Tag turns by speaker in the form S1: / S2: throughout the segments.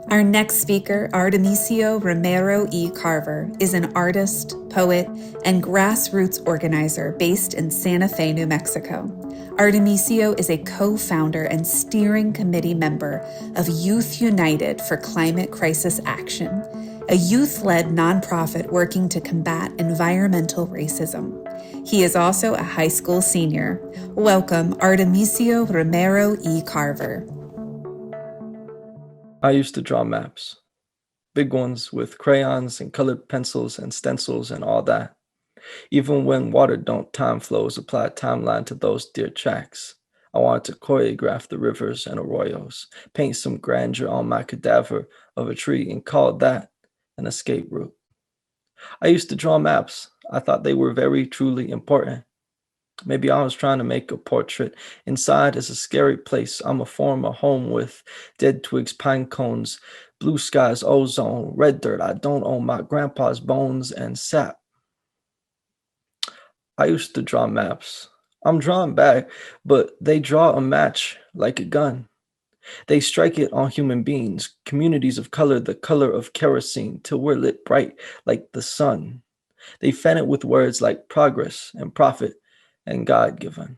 S1: Our next speaker, Artemisio Romero E. Carver, is an artist, poet, and grassroots organizer based in Santa Fe, New Mexico. Artemisio is a co-founder and steering committee member of Youth United for Climate Crisis Action, a youth-led nonprofit working to combat environmental racism. He is also a high school senior. Welcome, Artemisio Romero E. Carver.
S2: I used to draw maps, big ones with crayons and colored pencils and stencils and all that. Even when water don't, time flows apply timeline to those dear tracks. I wanted to choreograph the rivers and arroyos, paint some grandeur on my cadaver of a tree and call that an escape route. I used to draw maps. I thought they were very truly important. Maybe I was trying to make a portrait. Inside is a scary place. I'ma form a home with dead twigs, pine cones, blue skies, ozone, red dirt. I don't own my grandpa's bones and sap. I used to draw maps. I'm drawing back, but they draw a match like a gun. They strike it on human beings, communities of color, the color of kerosene, till we're lit bright like the sun. They fan it with words like progress and profit and God-given.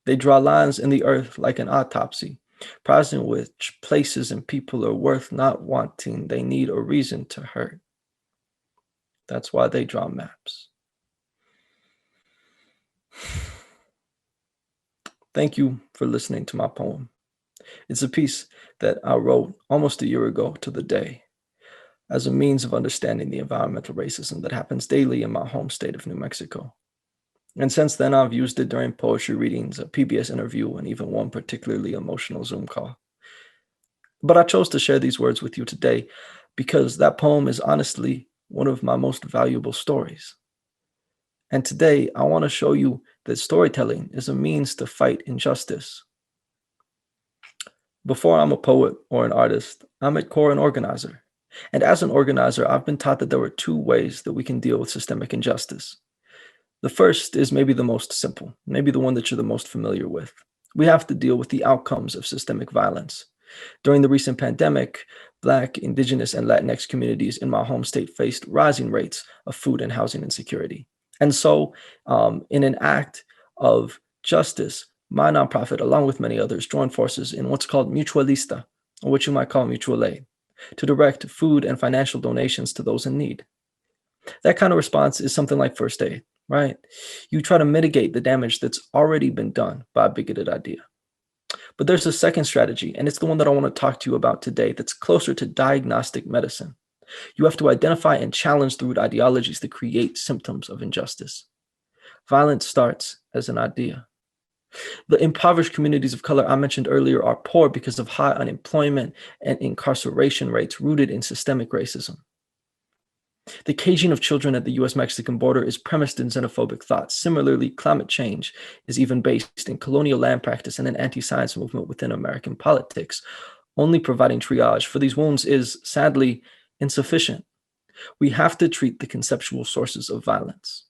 S2: They draw lines in the earth like an autopsy, prizing which places and people are worth not wanting. They need a reason to hurt. That's why they draw maps. Thank you for listening to my poem. It's a piece that I wrote almost a year ago to the day as a means of understanding the environmental racism that happens daily in my home state of New Mexico. And since then, I've used it during poetry readings, a PBS interview, and even one particularly emotional Zoom call. But I chose to share these words with you today because that poem is honestly one of my most valuable stories. And today, I want to show you that storytelling is a means to fight injustice. Before I'm a poet or an artist, I'm at core an organizer. And as an organizer, I've been taught that there are two ways that we can deal with systemic injustice. The first is maybe the most simple, maybe the one that you're the most familiar with. We have to deal with the outcomes of systemic violence. During the recent pandemic, Black, Indigenous, and Latinx communities in my home state faced rising rates of food and housing insecurity. And so, in an act of justice, my nonprofit, along with many others, joined forces in what's called mutualista, or what you might call mutual aid, to direct food and financial donations to those in need. That kind of response is something like first aid, right? You try to mitigate the damage that's already been done by a bigoted idea. But there's a second strategy, and it's the one that I want to talk to you about today that's closer to diagnostic medicine. You have to identify and challenge the root ideologies that create symptoms of injustice. Violence starts as an idea. The impoverished communities of color I mentioned earlier are poor because of high unemployment and incarceration rates rooted in systemic racism. The caging of children at the US-Mexican border is premised in xenophobic thought. Similarly, climate change is even based in colonial land practice and an anti-science movement within American politics. Only providing triage for these wounds is, sadly, insufficient. We have to treat the conceptual sources of violence.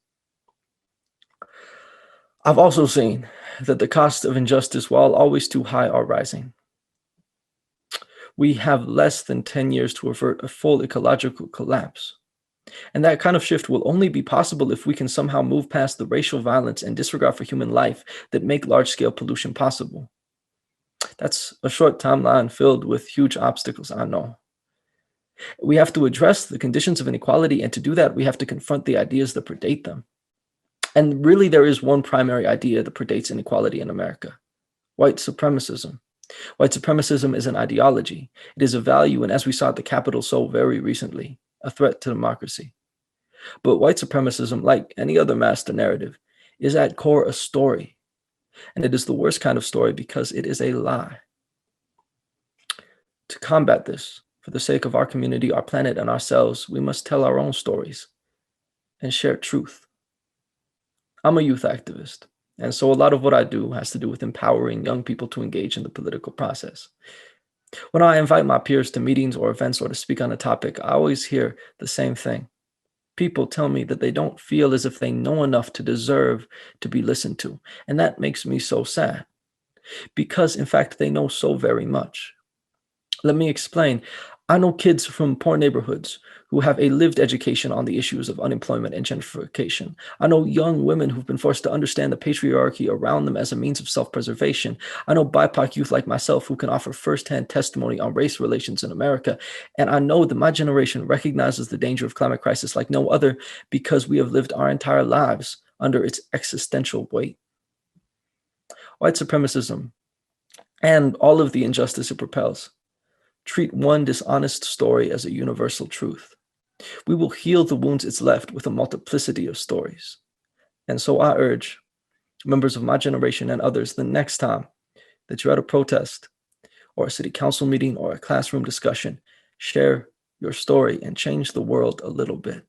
S2: I've also seen that the costs of injustice, while always too high, are rising. We have less than 10 years to avert a full ecological collapse. And that kind of shift will only be possible if we can somehow move past the racial violence and disregard for human life that make large-scale pollution possible. That's a short timeline filled with huge obstacles, I know. We have to address the conditions of inequality, and to do that, we have to confront the ideas that predate them. And really, there is one primary idea that predates inequality in America: white supremacism. White supremacism is an ideology. It is a value, and as we saw at the Capitol so very recently, a threat to democracy. But white supremacism, like any other master narrative, is at core a story. And it is the worst kind of story because it is a lie. To combat this, for the sake of our community, our planet, and ourselves, we must tell our own stories and share truth. I'm a youth activist, and so a lot of what I do has to do with empowering young people to engage in the political process. When I invite my peers to meetings or events or to speak on a topic, I always hear the same thing. People tell me that they don't feel as if they know enough to deserve to be listened to. And that makes me so sad because, in fact, they know so very much. Let me explain. I know kids from poor neighborhoods who have a lived education on the issues of unemployment and gentrification. I know young women who've been forced to understand the patriarchy around them as a means of self preservation. I know BIPOC youth like myself who can offer firsthand testimony on race relations in America. And I know that my generation recognizes the danger of climate crisis like no other because we have lived our entire lives under its existential weight. White supremacism and all of the injustice it propels treat one dishonest story as a universal truth. We will heal the wounds it's left with a multiplicity of stories. And so I urge members of my generation and others the next time that you're at a protest or a city council meeting or a classroom discussion, share your story and change the world a little bit.